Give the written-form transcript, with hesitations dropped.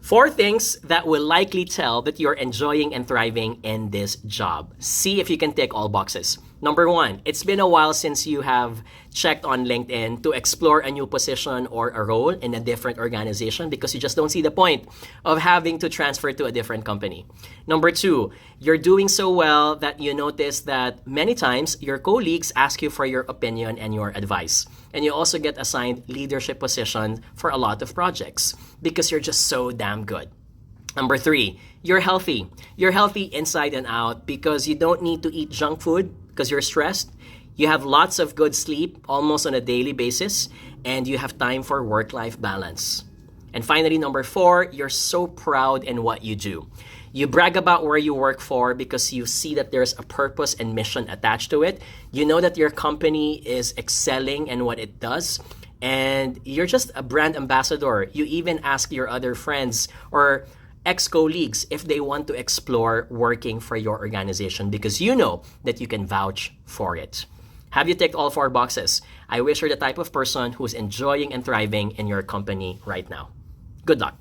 4 things that will likely tell that you're enjoying and thriving in this job. See if you can tick all boxes. Number 1, it's been a while since you have checked on LinkedIn to explore a new position or a role in a different organization because you just don't see the point of having to transfer to a different company. Number 2, you're doing so well that you notice that many times your colleagues ask you for your opinion and your advice. And you also get assigned leadership positions for a lot of projects because you're just so damn good. Number 3, you're healthy. You're healthy inside and out because you don't need to eat junk food because you're stressed. You have lots of good sleep almost on a daily basis, and you have time for work-life balance. And finally, number 4, you're so proud in what you do. You brag about where you work for because you see that there's a purpose and mission attached to it. You know that your company is excelling in what it does, and you're just a brand ambassador. You even ask your other friends or ex-colleagues if they want to explore working for your organization because you know that you can vouch for it. Have you ticked all 4 boxes? I wish you're the type of person who's enjoying and thriving in your company right now. Good luck.